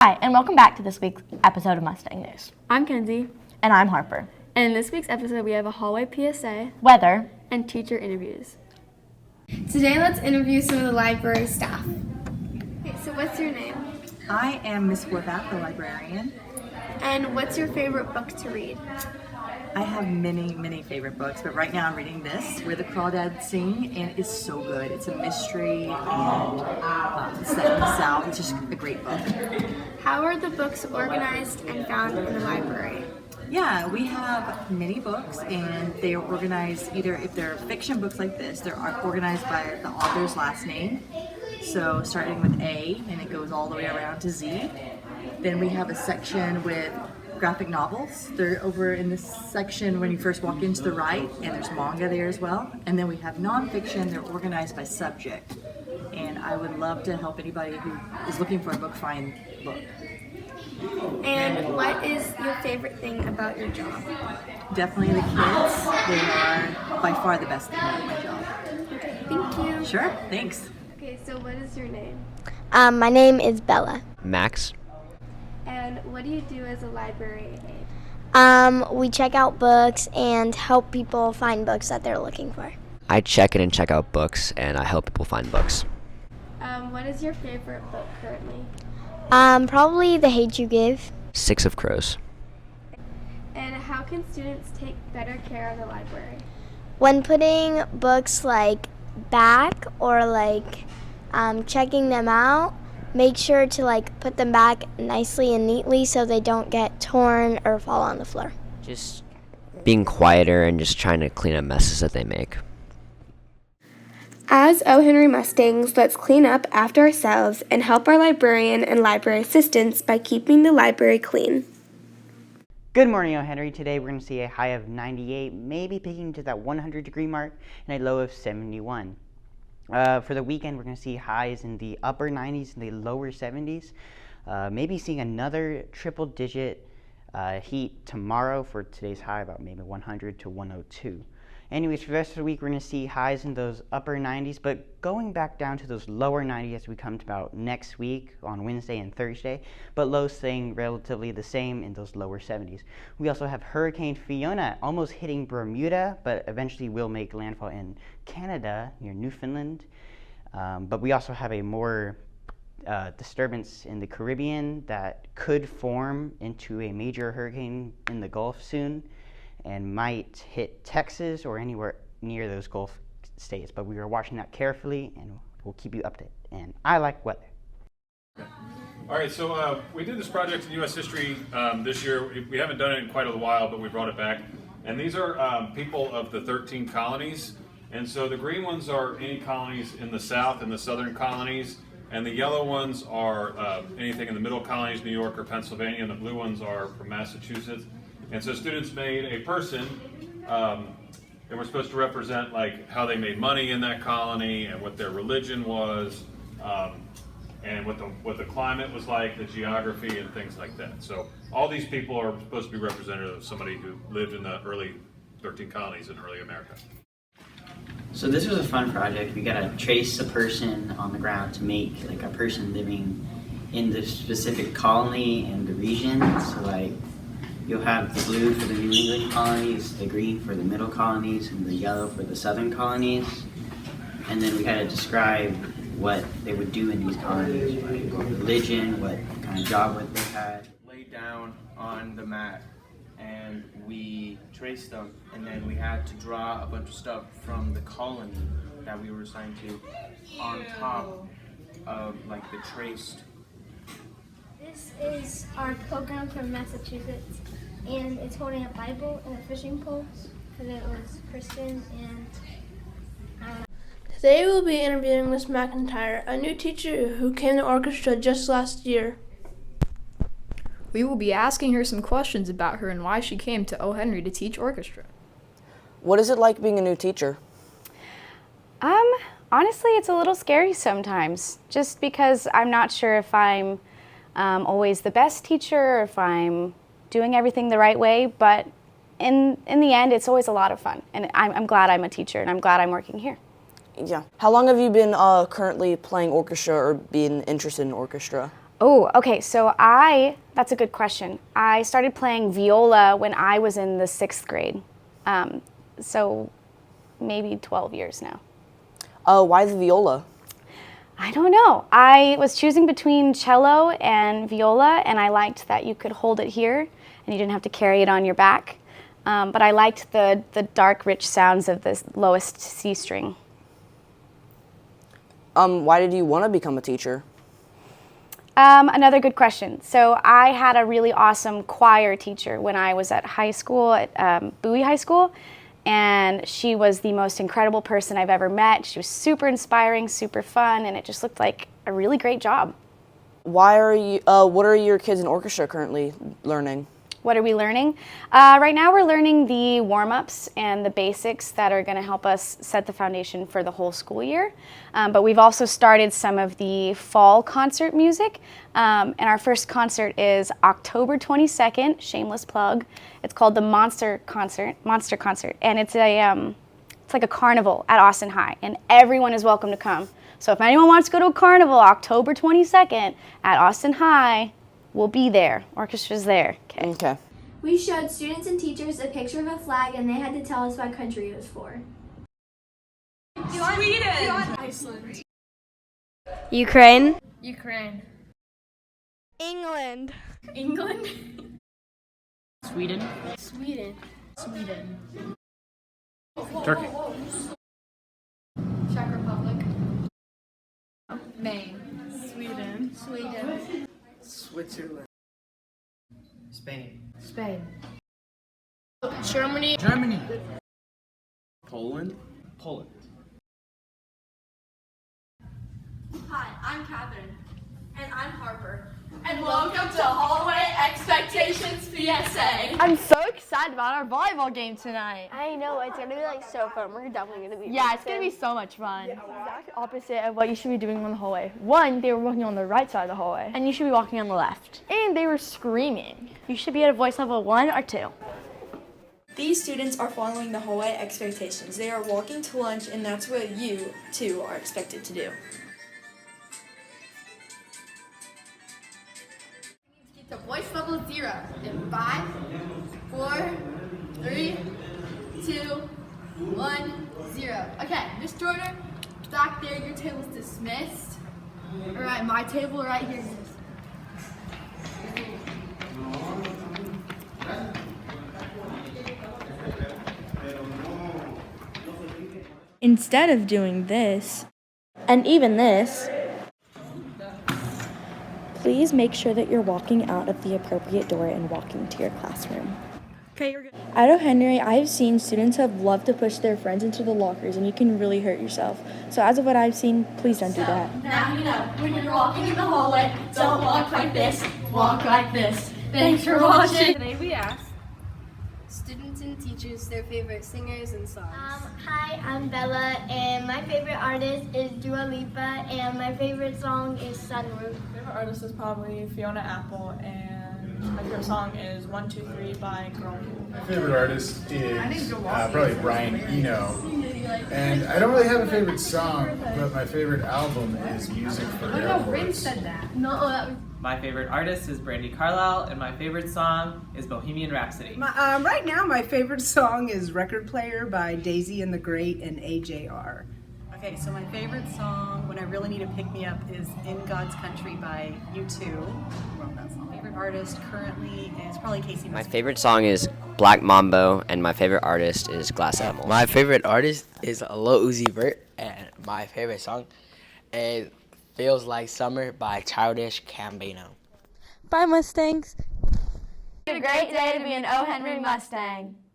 Hi, and welcome back to this week's episode of Mustang News. I'm Kenzie. And I'm Harper. And in this week's episode, we have a hallway PSA, weather, and teacher interviews. Today, let's interview some of the library staff. Okay, so what's your name? I am Miss Warback, the librarian. And what's your favorite book to read? I have many favorite books, but right now I'm reading this, Where the Crawdads Sing, and it's so good. It's a mystery and set in the South. It's just a great book. How are the books organized and found in the library? Yeah, we have many books, and they are organized either, if they're fiction books like this, they're organized by the author's last name. So starting with A, and it goes all the way around to Z. Then we have a section with graphic novels. They're over in this section when you first walk into the right, and there's manga there as well. And then we have nonfiction. They're organized by subject. And I would love to help anybody who is looking for a book find a book. And what is your favorite thing about your job? Definitely the kids. They are by far the best thing about my job. Okay, thank you. Sure, thanks. Okay, so what is your name? My name is Bella. Max. And what do you do as a library aide? We check out books and help people find books that they're looking for. I check in and check out books, and I help people find books. What is your favorite book currently? Probably The Hate You Give. Six of Crows. And how can students take better care of the library? When putting books back or checking them out, make sure to put them back nicely and neatly so they don't get torn or fall on the floor. Just being quieter and just trying to clean up messes that they make. As O. Henry Mustangs, let's clean up after ourselves and help our librarian and library assistants by keeping the library clean. Good morning, O. Henry. Today we're going to see a high of 98, maybe peaking to that 100-degree mark, and a low of 71. For the weekend, we're going to see highs in the upper 90s and the lower 70s. Maybe seeing another triple-digit heat tomorrow for today's high, about maybe 100 to 102. Anyways, for the rest of the week, we're going to see highs in those upper 90s, but going back down to those lower 90s as we come to about next week on Wednesday and Thursday, but lows staying relatively the same in those lower 70s. We also have Hurricane Fiona almost hitting Bermuda, but eventually will make landfall in Canada near Newfoundland. But we also have a more disturbance in the Caribbean that could form into a major hurricane in the Gulf soon, and might hit Texas or anywhere near those Gulf states. But we are watching that carefully, and we'll keep you updated. And I like weather. All right, so we did this project in U.S. history this year. We haven't done it in quite a while, but we brought it back. And these are people of the 13 colonies. And so the green ones are any colonies in the South and the Southern colonies. And the yellow ones are anything in the middle colonies, New York or Pennsylvania. And the blue ones are from Massachusetts. And so students made a person, and we're supposed to represent how they made money in that colony and what their religion was, and what the climate was like, the geography, and things like that. So all these people are supposed to be representative of somebody who lived in the early 13 colonies in early America. So this was a fun project. We got to trace a person on the ground to make a person living in the specific colony and the region. So you'll have the blue for the New England colonies, the green for the middle colonies, and the yellow for the southern colonies. And then we had to describe what they would do in these colonies, what religion, what kind of job what they had. Laid down on the mat, and we traced them, and then we had to draw a bunch of stuff from the colony that we were assigned to on top of the traced. This is our program from Massachusetts, and it's holding a Bible and a fishing pole because it was Christian, and I don't know. Today we'll be interviewing Miss McIntyre, a new teacher who came to Orchestra just last year. We will be asking her some questions about her and why she came to O. Henry to teach orchestra. What is it like being a new teacher? Honestly, it's a little scary sometimes, just because I'm not sure if I'm always the best teacher or if I'm doing everything the right way, but in the end, it's always a lot of fun, and I'm glad I'm a teacher, and I'm glad I'm working here. Yeah. How long have you been currently playing orchestra or being interested in orchestra? Oh, okay, that's a good question. I started playing viola when I was in the 6th grade. So maybe 12 years now. Why the viola? I don't know. I was choosing between cello and viola, and I liked that you could hold it here and you didn't have to carry it on your back. But I liked the dark, rich sounds of the lowest C string. Why did you want to become a teacher? Another good question. So I had a really awesome choir teacher when I was at high school, at Bowie High School, and she was the most incredible person I've ever met. She was super inspiring, super fun, and it just looked like a really great job. What are your kids in orchestra currently learning? What are we learning? Right now we're learning the warm-ups and the basics that are going to help us set the foundation for the whole school year. But we've also started some of the fall concert music. And our first concert is October 22nd, shameless plug. It's called the Monster Concert. And it's like a carnival at Austin High, and everyone is welcome to come. So if anyone wants to go to a carnival October 22nd at Austin High, we'll be there. Orchestra's there. Okay. We showed students and teachers a picture of a flag, and they had to tell us what country it was for. Sweden. Iceland. Ukraine. Ukraine. England. England. Sweden. Sweden. Sweden. Turkey. Czech Republic. Maine. Sweden. Sweden. Switzerland. Spain. Spain. Germany. Germany. Poland. Poland. Hi, I'm Catherine. And I'm Harper. And welcome to Hallway Expectations Psa. I'm so excited about our volleyball game tonight. I know, it's gonna be like so fun. We're definitely gonna be Yeah, it's gonna be so much fun. The exact opposite of what you should be doing on the hallway. One, they were walking on the right side of the hallway. And you should be walking on the left. And they were screaming. You should be at a voice level 1 or 2. These students are following the hallway expectations. They are walking to lunch, and that's what you, too, are expected to do. To voice level 0 in 5, 4, 3, 2, 1, 0. Okay, Miss Jordan, back there, your table's dismissed. Alright, my table right here. Instead of doing this, and even this, please make sure that you're walking out of the appropriate door and walking to your classroom. Okay, you're good. At O'Henry, I've seen students have loved to push their friends into the lockers, and you can really hurt yourself. So as of what I've seen, please don't do that. Now you know, when you're walking in the hallway, don't walk like this, walk like this. Thanks for watching. Today we asked students and teachers their favorite singers and songs. Hi, I'm Bella, and my favorite artist is Dua Lipa, and my favorite song is Sunroof. My favorite artist is probably Fiona Apple, and my favorite song is 1, 2, 3 by Girl. My favorite artist is probably Brian Eno. And I don't really have a favorite song, but my favorite album is Music for Airports. My favorite artist is Brandy Carlisle, and my favorite song is Bohemian Rhapsody. Right now, my favorite song is Record Player by Daisy and the Great and AJR. Okay, so my favorite song when I really need to pick me up is In God's Country by U2. Who wrote that song? Favorite artist currently is probably Casey. My favorite song is Black Mambo, and my favorite artist is Glass Animal. My favorite artist is Lil Uzi Vert, and my favorite song is Feels Like Summer by Childish Gambino. Bye, Mustangs. It's a great day to be an O. Henry Mustang.